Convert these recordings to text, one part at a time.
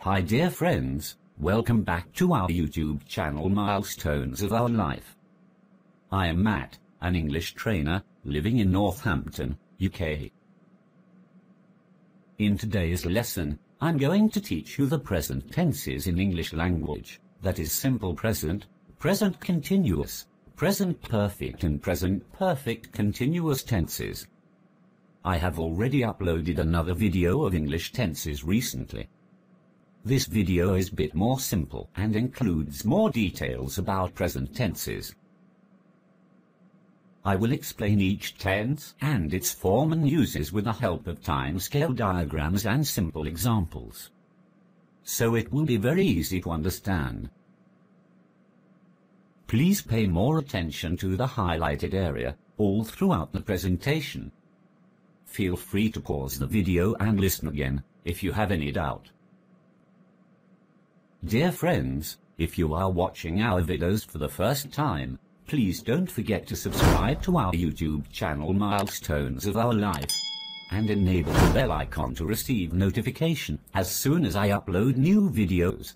Hi dear friends, welcome back to our YouTube channel Milestones of Our Life. I am Matt, an English trainer, living in Northampton, UK. In today's lesson, I'm going to teach you the present tenses in English language, that is simple present, present continuous, present perfect and present perfect continuous tenses. I have already uploaded another video of English tenses recently. This video is a bit more simple and includes more details about present tenses. I will explain each tense and its form and uses with the help of timescale diagrams and simple examples. So it will be very easy to understand. Please pay more attention to the highlighted area all throughout the presentation. Feel free to pause the video and listen again if you have any doubt. Dear friends, if you are watching our videos for the first time, please don't forget to subscribe to our YouTube channel Milestones of Our Life and enable the bell icon to receive notification as soon as I upload new videos.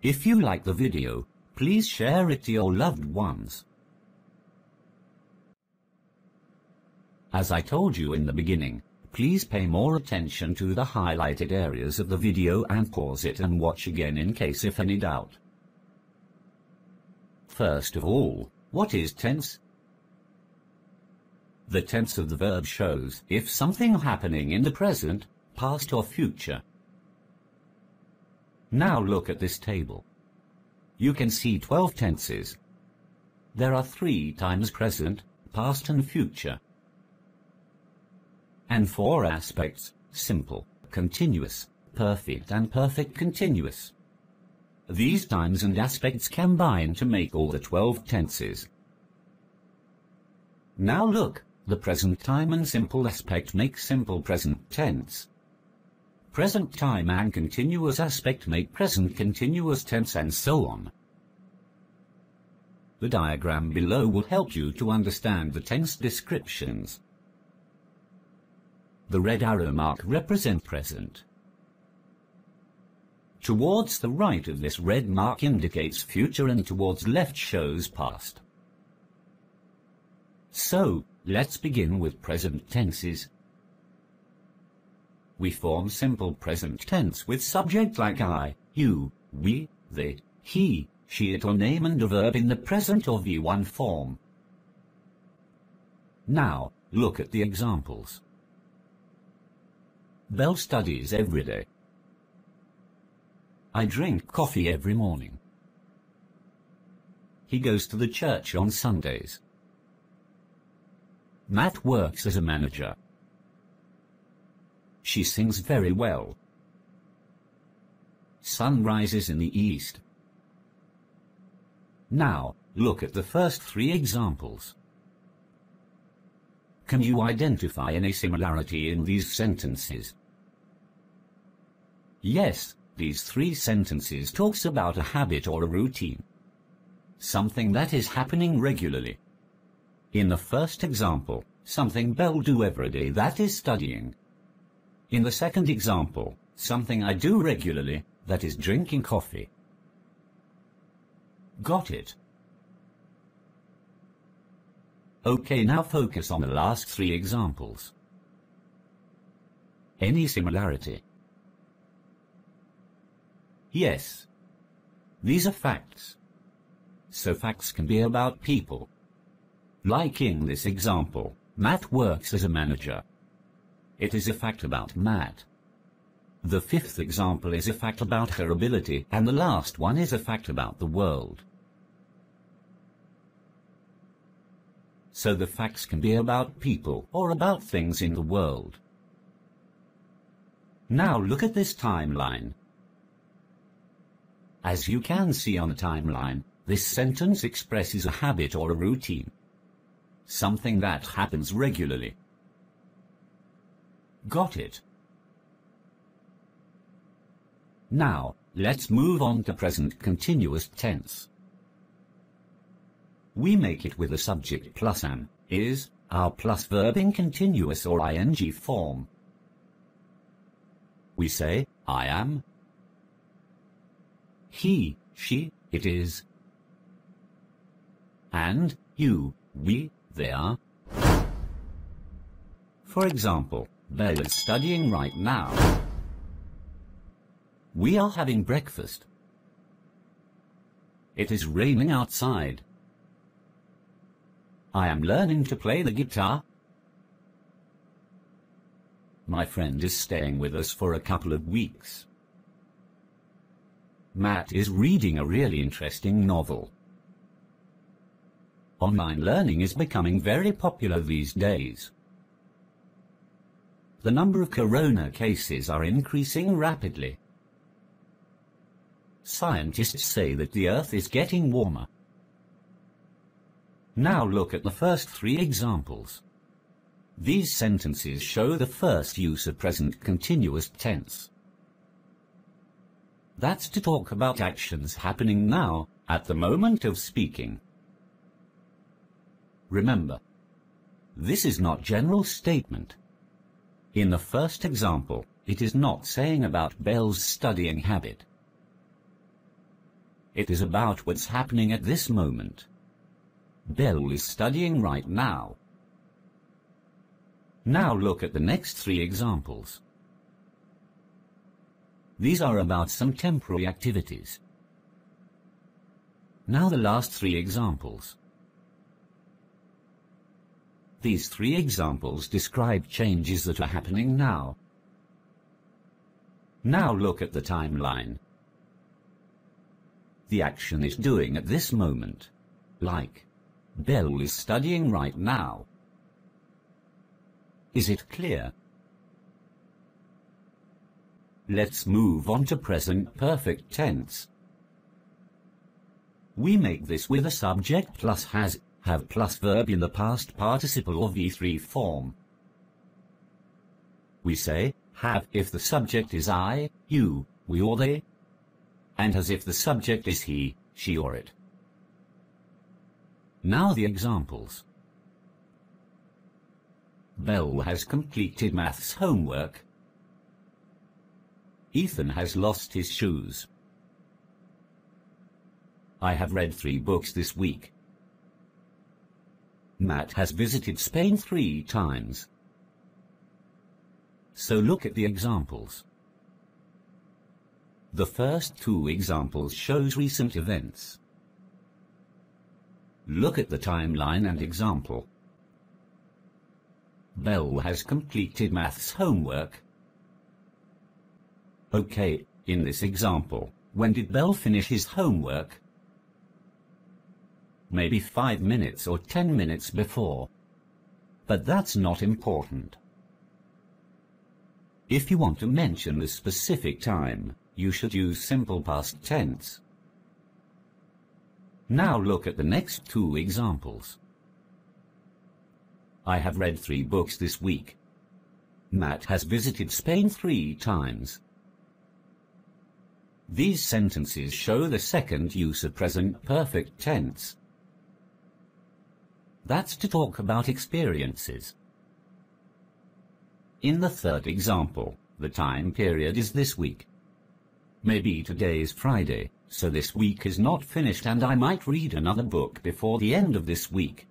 If you like the video, please share it to your loved ones. As I told you in the beginning, please pay more attention to the highlighted areas of the video and pause it and watch again in case of any doubt. First of all, what is tense? The tense of the verb shows if something happening in the present, past or future. Now look at this table. You can see 12 tenses. There are 3 times present, past and future. And 4 aspects, simple, continuous, perfect and perfect continuous. These times and aspects combine to make all the 12 tenses. Now look, the present time and simple aspect make simple present tense. Present time and continuous aspect make present continuous tense and so on. The diagram below will help you to understand the tense descriptions. The red arrow mark represents present. Towards the right of this red mark indicates future and towards left shows past. So, let's begin with present tenses. We form simple present tense with subject like I, you, we, they, he, she, it or name and a verb in the present or V1 form. Now, look at the examples. Belle studies every day. I drink coffee every morning. He goes to the church on Sundays. Matt works as a manager. She sings very well. Sun rises in the east. Now, look at the first 3 examples. Can you identify any similarity in these sentences? Yes, these 3 sentences talks about a habit or a routine. Something that is happening regularly. In the first example, something Belle do every day, that is studying. In the second example, something I do regularly, that is drinking coffee. Got it? Okay, now focus on the last 3 examples. Any similarity? Yes. These are facts. So facts can be about people. Like in this example, Matt works as a manager. It is a fact about Matt. The 5th example is a fact about her ability, and the last one is a fact about the world. So the facts can be about people or about things in the world. Now look at this timeline. As you can see on the timeline, this sentence expresses a habit or a routine. Something that happens regularly. Got it? Now, let's move on to present continuous tense. We make it with the subject plus am, is, our plus verb in continuous or ing form. We say, I am. He, she, it is. And, you, we, they are. For example, Belle is studying right now. We are having breakfast. It is raining outside. I am learning to play the guitar. My friend is staying with us for a couple of weeks. Matt is reading a really interesting novel. Online learning is becoming very popular these days. The number of corona cases are increasing rapidly. Scientists say that the Earth is getting warmer. Now look at the first three examples. These sentences show the first use of present continuous tense. That's to talk about actions happening now, at the moment of speaking. Remember, this is not general statement. In the first example, it is not saying about Belle's studying habit. It is about what's happening at this moment. Belle is studying right now. Now look at the next three examples. These are about some temporary activities. Now the last three examples. These three examples describe changes that are happening now. Now look at the timeline. The action is doing at this moment, like, Belle is studying right now. Is it clear? Let's move on to present perfect tense. We make this with a subject plus has, have plus verb in the past participle or V3 form. We say, have if the subject is I, you, we or they, and has if the subject is he, she or it. Now the examples. Belle has completed maths homework. Ethan has lost his shoes. I have read 3 books this week. Matt has visited Spain 3 times. So look at the examples. The first 2 examples shows recent events. Look at the timeline and example. Belle has completed maths homework. Okay, in this example, when did Belle finish his homework? Maybe 5 minutes or 10 minutes before. But that's not important. If you want to mention the specific time, you should use simple past tense. Now look at the next 2 examples. I have read 3 books this week. Matt has visited Spain 3 times. These sentences show the second use of present perfect tense. That's to talk about experiences. In the third example, the time period is this week. Maybe today is Friday, so this week is not finished and I might read another book before the end of this week.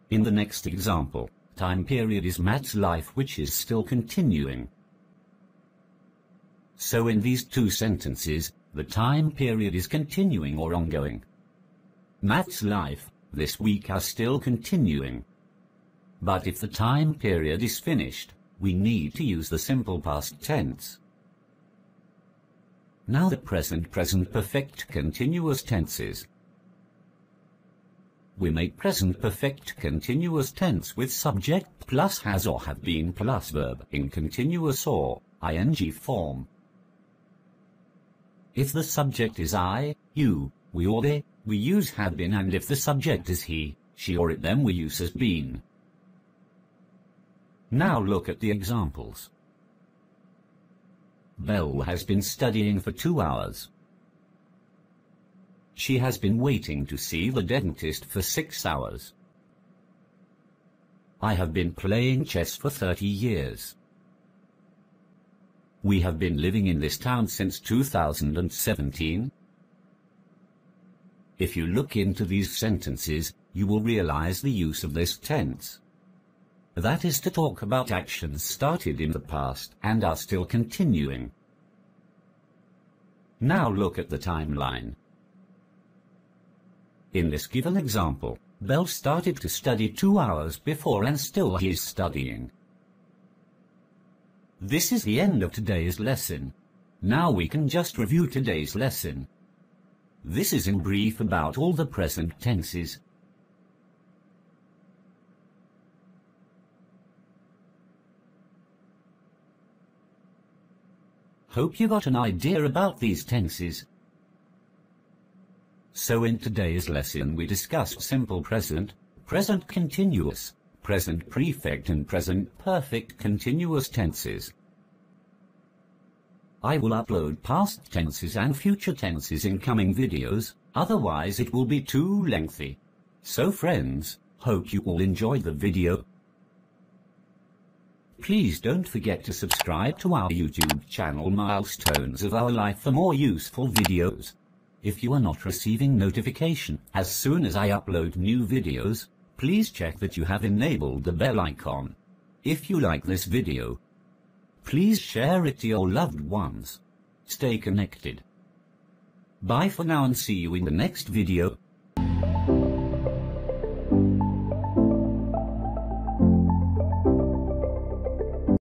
In the next example, time period is Matt's life which is still continuing. So in these 2 sentences, the time period is continuing or ongoing. Matt's life, this week are still continuing. But if the time period is finished, we need to use the simple past tense. Now the present perfect continuous tenses. We make present perfect continuous tense with subject plus has or have been plus verb in continuous or ing form. If the subject is I, you, we or they, we use have been, and if the subject is he, she or it, then we use has been. Now look at the examples. Belle has been studying for 2 hours. She has been waiting to see the dentist for 6 hours. I have been playing chess for 30 years. We have been living in this town since 2017. If you look into these sentences, you will realize the use of this tense. That is to talk about actions started in the past and are still continuing. Now look at the timeline. In this given example, Bell started to study 2 hours before and still he is studying. This is the end of today's lesson. Now we can just review today's lesson. This is in brief about all the present tenses. Hope you got an idea about these tenses. So in today's lesson we discussed simple present, present continuous, present perfect and present perfect continuous tenses. I will upload past tenses and future tenses in coming videos, otherwise it will be too lengthy. So friends, hope you all enjoyed the video. Please don't forget to subscribe to our YouTube channel Milestones of Our Life for more useful videos. If you are not receiving notification as soon as I upload new videos, please check that you have enabled the bell icon. If you like this video, please share it to your loved ones. Stay connected. Bye for now and see you in the next video.